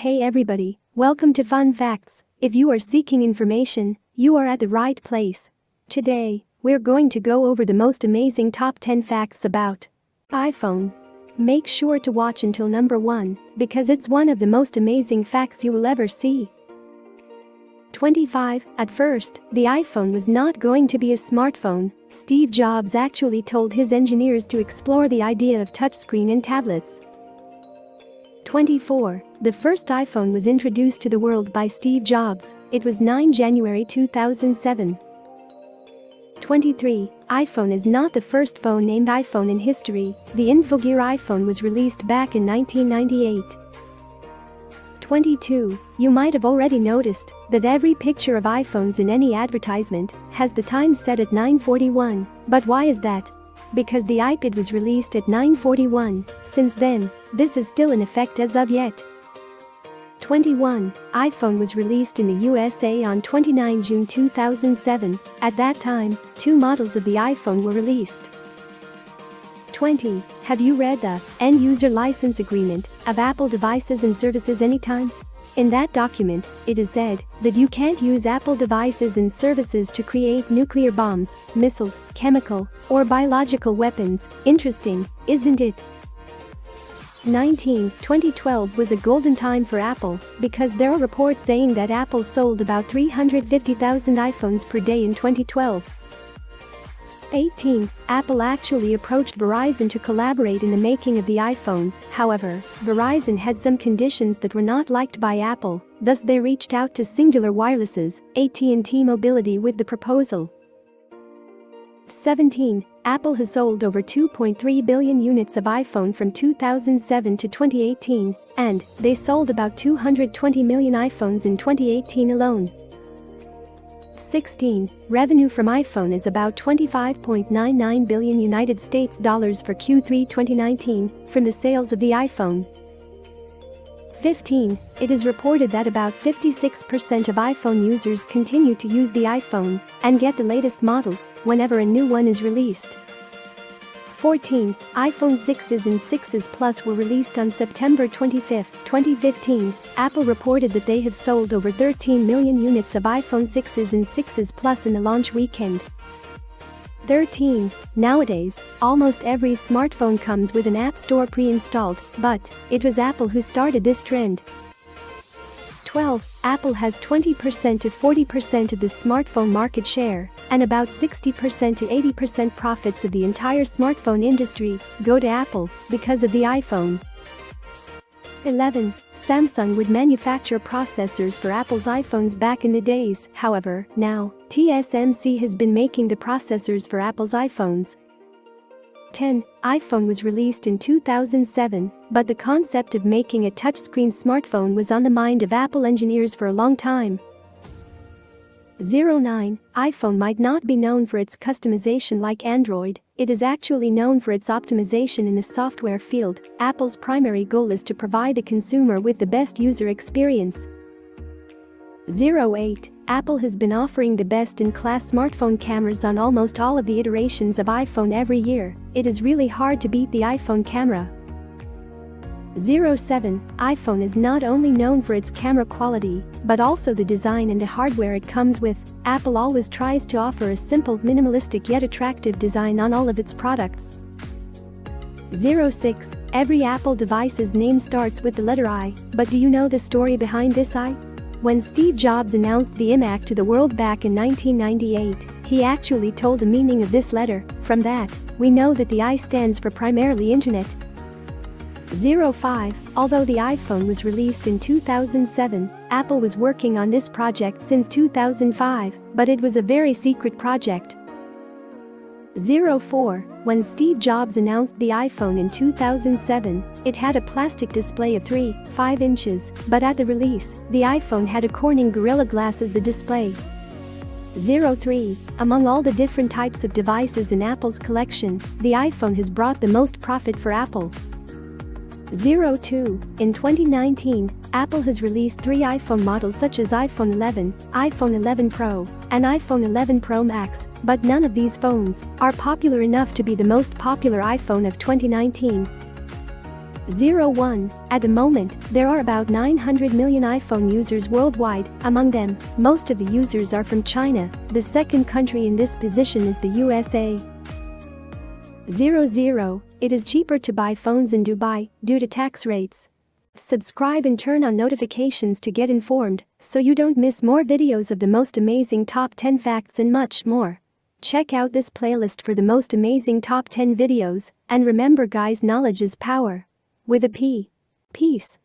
Hey everybody, welcome to Fun Facts. If you are seeking information, you are at the right place. Today, we're going to go over the most amazing top 10 facts about iPhone. Make sure to watch until number 1, because it's one of the most amazing facts you will ever see. 25. At first, the iPhone was not going to be a smartphone. Steve Jobs actually told his engineers to explore the idea of touchscreen in tablets. 24. The first iPhone was introduced to the world by Steve Jobs. It was 9 January 2007. 23. iPhone is not the first phone named iPhone in history. The Infogear iPhone was released back in 1998. 22. You might have already noticed that every picture of iPhones in any advertisement has the time set at 9:41. But why is that? Because the iPad was released at 9:41. Since then, this is still in effect as of yet. 21. iPhone was released in the USA on 29 June 2007. At that time, 2 models of the iPhone were released. 20. Have you read the End User License Agreement of Apple Devices and Services anytime? In that document, it is said that you can't use Apple devices and services to create nuclear bombs, missiles, chemical, or biological weapons. Interesting, isn't it? 19. 2012 was a golden time for Apple because there are reports saying that Apple sold about 350,000 iPhones per day in 2012. 18. Apple actually approached Verizon to collaborate in the making of the iPhone. However, Verizon had some conditions that were not liked by Apple, thus they reached out to Singular Wireless's AT&T Mobility with the proposal. 17. Apple has sold over 2.3 billion units of iPhone from 2007 to 2018, and they sold about 220 million iPhones in 2018 alone. 16. Revenue from iPhone is about $25.99 billion United States dollars for Q3 2019 from the sales of the iPhone. 15. It is reported that about 56% of iPhone users continue to use the iPhone and get the latest models whenever a new one is released. 14. iPhone 6s and 6s Plus were released on September 25, 2015. Apple reported that they have sold over 13 million units of iPhone 6s and 6s Plus in the launch weekend. 13. Nowadays, almost every smartphone comes with an app store pre-installed, but it was Apple who started this trend. 12. Apple has 20% to 40% of the smartphone market share, and about 60% to 80% profits of the entire smartphone industry go to Apple because of the iPhone. 11. Samsung would manufacture processors for Apple's iPhones back in the days. However, now, TSMC has been making the processors for Apple's iPhones. 10. iPhone was released in 2007, but the concept of making a touchscreen smartphone was on the mind of Apple engineers for a long time. 09. iPhone might not be known for its customization like Android, it is actually known for its optimization in the software field. Apple's primary goal is to provide the consumer with the best user experience. 08. Apple has been offering the best-in-class smartphone cameras on almost all of the iterations of iPhone every year. It is really hard to beat the iPhone camera. 07. iPhone is not only known for its camera quality, but also the design and the hardware it comes with. Apple always tries to offer a simple, minimalistic yet attractive design on all of its products. 06. Every Apple device's name starts with the letter I, but do you know the story behind this I? When Steve Jobs announced the iMac to the world back in 1998, he actually told the meaning of this letter. From that, we know that the I stands for primarily Internet. 05. Although the iPhone was released in 2007, Apple was working on this project since 2005, but it was a very secret project. 04. When Steve Jobs announced the iPhone in 2007, it had a plastic display of 3.5 inches, but at the release, the iPhone had a Corning Gorilla Glass as the display. 03. Among all the different types of devices in Apple's collection, the iPhone has brought the most profit for Apple. 02. In 2019, Apple has released 3 iPhone models such as iPhone 11, iPhone 11 Pro, and iPhone 11 Pro Max, but none of these phones are popular enough to be the most popular iPhone of 2019. 01. At the moment, there are about 900 million iPhone users worldwide. Among them, most of the users are from China. The second country in this position is the USA. 00. It is cheaper to buy phones in Dubai due to tax rates. Subscribe and turn on notifications to get informed so you don't miss more videos of the most amazing top 10 facts and much more. Check out this playlist for the most amazing top 10 videos, and remember guys, knowledge is power. With a P. Peace.